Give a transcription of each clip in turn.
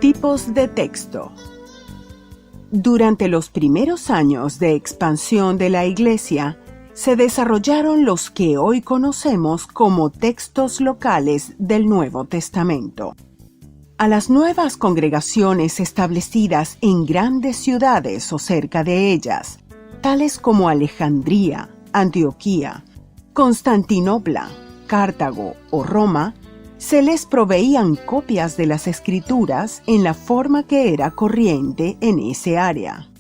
Tipos de texto. Durante los primeros años de expansión de la Iglesia, se desarrollaron los que hoy conocemos como textos locales del Nuevo Testamento. A las nuevas congregaciones establecidas en grandes ciudades o cerca de ellas, tales como Alejandría, Antioquía, Constantinopla, Cartago o Roma, se les proveían copias de las Escrituras en la forma que era corriente en ese área.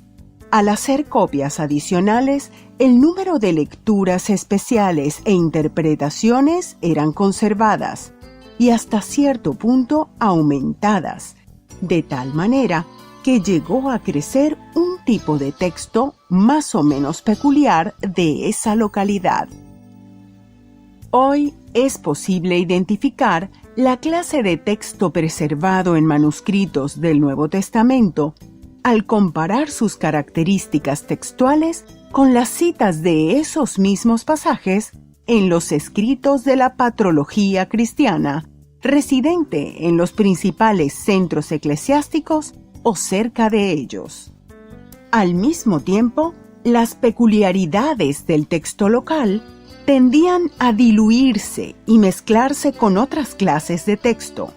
Al hacer copias adicionales, el número de lecturas especiales e interpretaciones eran conservadas y hasta cierto punto aumentadas, de tal manera que llegó a crecer un tipo de texto más o menos peculiar de esa localidad. Hoy es posible identificar la clase de texto preservado en manuscritos del Nuevo Testamento al comparar sus características textuales con las citas de esos mismos pasajes en los escritos de la patrología cristiana residente en los principales centros eclesiásticos o cerca de ellos. Al mismo tiempo, las peculiaridades del texto local tendían a diluirse y mezclarse con otras clases de texto.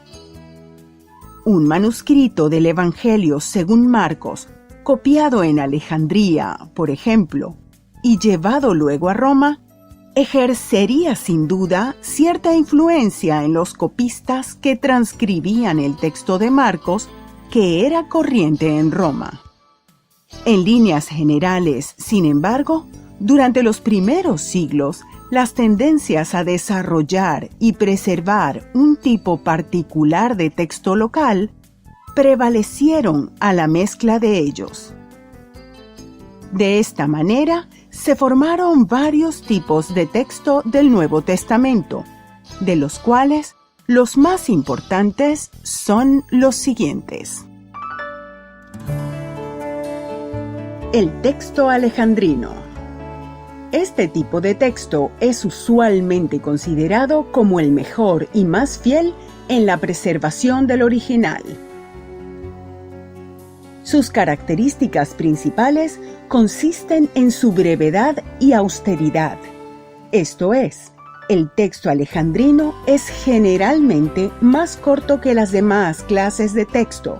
Un manuscrito del Evangelio según Marcos, copiado en Alejandría, por ejemplo, y llevado luego a Roma, ejercería sin duda cierta influencia en los copistas que transcribían el texto de Marcos, que era corriente en Roma. En líneas generales, sin embargo, durante los primeros siglos, las tendencias a desarrollar y preservar un tipo particular de texto local prevalecieron a la mezcla de ellos. De esta manera, se formaron varios tipos de texto del Nuevo Testamento, de los cuales los más importantes son los siguientes. El texto alejandrino. Este tipo de texto es usualmente considerado como el mejor y más fiel en la preservación del original. Sus características principales consisten en su brevedad y austeridad. Esto es, el texto alejandrino es generalmente más corto que las demás clases de texto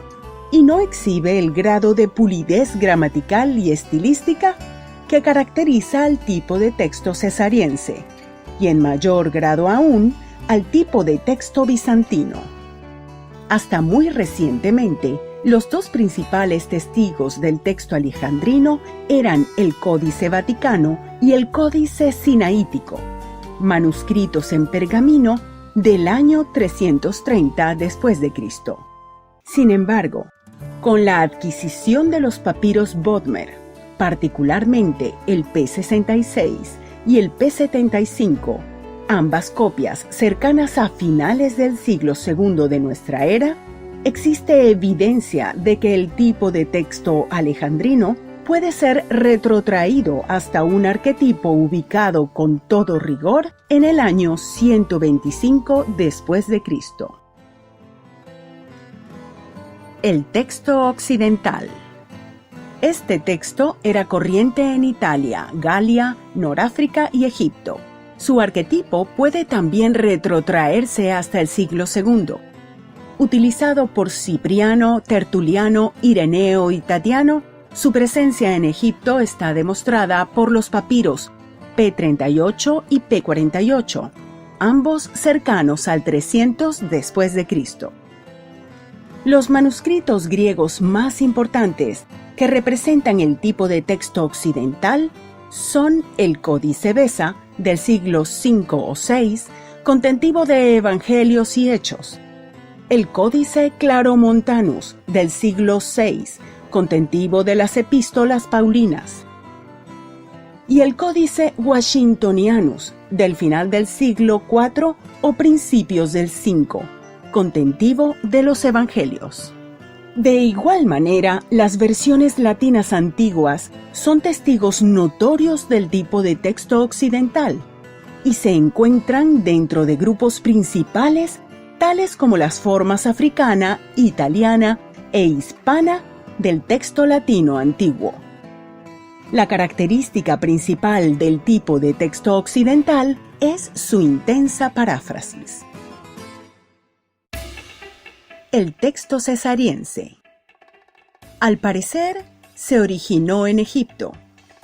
y no exhibe el grado de pulidez gramatical y estilística que caracteriza al tipo de texto cesariense, y en mayor grado aún al tipo de texto bizantino. Hasta muy recientemente, los dos principales testigos del texto alejandrino eran el Códice Vaticano y el Códice Sinaítico, manuscritos en pergamino del año 330 después de Cristo. Sin embargo, con la adquisición de los papiros Bodmer, particularmente el P66 y el P75, ambas copias cercanas a finales del siglo II de nuestra era, existe evidencia de que el tipo de texto alejandrino puede ser retrotraído hasta un arquetipo ubicado con todo rigor en el año 125 después de Cristo. El texto occidental. Este texto era corriente en Italia, Galia, Noráfrica y Egipto. Su arquetipo puede también retrotraerse hasta el siglo II. Utilizado por Cipriano, Tertuliano, Ireneo y Tatiano, su presencia en Egipto está demostrada por los papiros P38 y P48, ambos cercanos al 300 después de Cristo. Los manuscritos griegos más importantes que representan el tipo de texto occidental son el Códice Beza del siglo V o VI, contentivo de Evangelios y Hechos, el Códice Claromontanus del siglo VI, contentivo de las Epístolas Paulinas, y el Códice Washingtonianus del final del siglo IV o principios del V, contentivo de los Evangelios. De igual manera, las versiones latinas antiguas son testigos notorios del tipo de texto occidental y se encuentran dentro de grupos principales tales como las formas africana, italiana, e hispana del texto latino antiguo. La característica principal del tipo de texto occidental es su intensa paráfrasis. El texto cesariense. Al parecer, se originó en Egipto.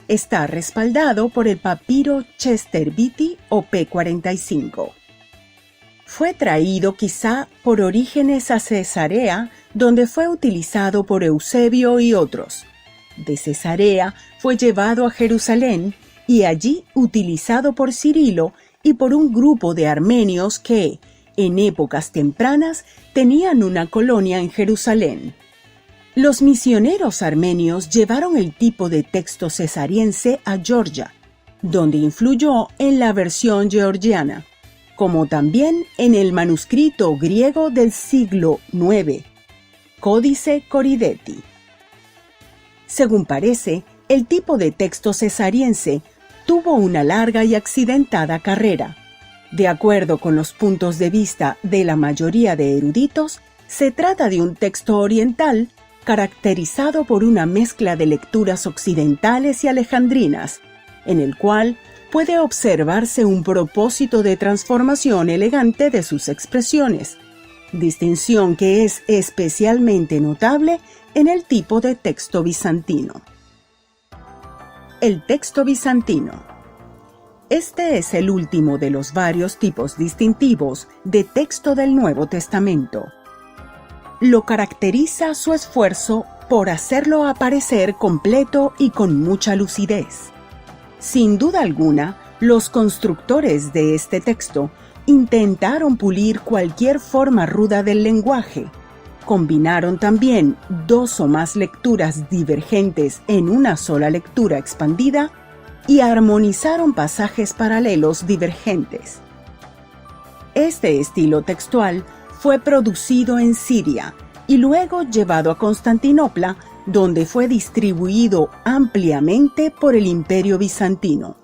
Está respaldado por el papiro Chester Beatty o P45. Fue traído quizá por Orígenes a Cesarea, donde fue utilizado por Eusebio y otros. De Cesarea fue llevado a Jerusalén y allí utilizado por Cirilo y por un grupo de armenios que, en épocas tempranas, tenían una colonia en Jerusalén. Los misioneros armenios llevaron el tipo de texto cesariense a Georgia, donde influyó en la versión georgiana, como también en el manuscrito griego del siglo IX, Códice Coridetti. Según parece, el tipo de texto cesariense tuvo una larga y accidentada carrera. De acuerdo con los puntos de vista de la mayoría de eruditos, se trata de un texto oriental caracterizado por una mezcla de lecturas occidentales y alejandrinas, en el cual puede observarse un propósito de transformación elegante de sus expresiones, distinción que es especialmente notable en el tipo de texto bizantino. El texto bizantino. Este es el último de los varios tipos distintivos de texto del Nuevo Testamento. Lo caracteriza su esfuerzo por hacerlo aparecer completo y con mucha lucidez. Sin duda alguna, los constructores de este texto intentaron pulir cualquier forma ruda del lenguaje. Combinaron también dos o más lecturas divergentes en una sola lectura expandida y armonizaron pasajes paralelos divergentes. Este estilo textual fue producido en Siria y luego llevado a Constantinopla, donde fue distribuido ampliamente por el Imperio Bizantino.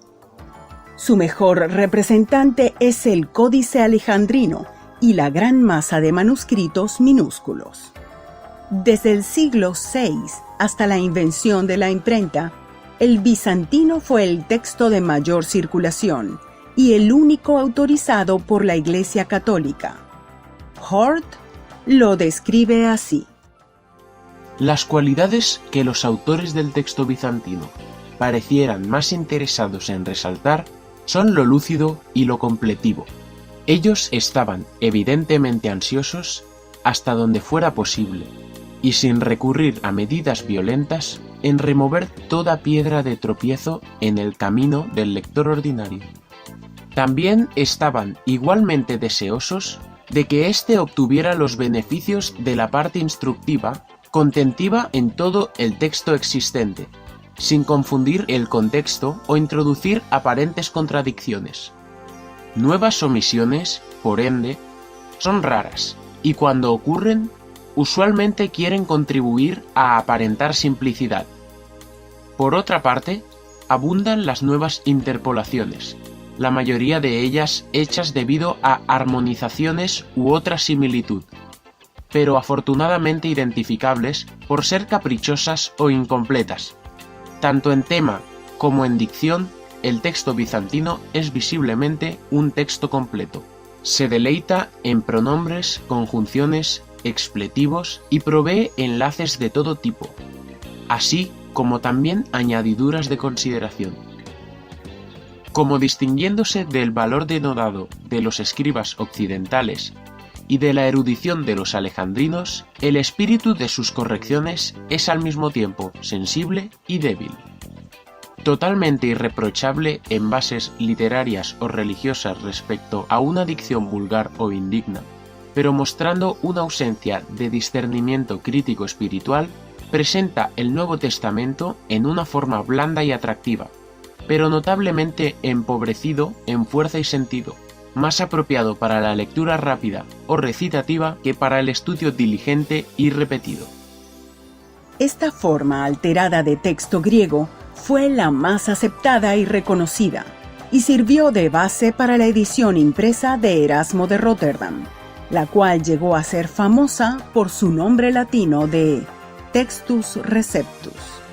Su mejor representante es el Códice Alejandrino y la gran masa de manuscritos minúsculos. Desde el siglo VI hasta la invención de la imprenta, el bizantino fue el texto de mayor circulación y el único autorizado por la Iglesia Católica. Hort lo describe así. Las cualidades que los autores del texto bizantino parecieran más interesados en resaltar son lo lúcido y lo completivo. Ellos estaban evidentemente ansiosos, hasta donde fuera posible, y sin recurrir a medidas violentas, en remover toda piedra de tropiezo en el camino del lector ordinario. También estaban igualmente deseosos de que éste obtuviera los beneficios de la parte instructiva, contentiva en todo el texto existente, sin confundir el contexto o introducir aparentes contradicciones. Nuevas omisiones, por ende, son raras, y cuando ocurren, usualmente quieren contribuir a aparentar simplicidad. Por otra parte, abundan las nuevas interpolaciones, la mayoría de ellas hechas debido a armonizaciones u otra similitud, pero afortunadamente identificables por ser caprichosas o incompletas. Tanto en tema como en dicción, el texto bizantino es visiblemente un texto completo. Se deleita en pronombres, conjunciones, expletivos y provee enlaces de todo tipo, así como también añadiduras de consideración. Como distinguiéndose del valor denodado de los escribas occidentales y de la erudición de los alejandrinos, el espíritu de sus correcciones es al mismo tiempo sensible y débil. Totalmente irreprochable en bases literarias o religiosas respecto a una dicción vulgar o indigna, pero mostrando una ausencia de discernimiento crítico espiritual, presenta el Nuevo Testamento en una forma blanda y atractiva, pero notablemente empobrecido en fuerza y sentido, más apropiado para la lectura rápida o recitativa que para el estudio diligente y repetido. Esta forma alterada de texto griego fue la más aceptada y reconocida, y sirvió de base para la edición impresa de Erasmo de Róterdam, la cual llegó a ser famosa por su nombre latino de Textus Receptus.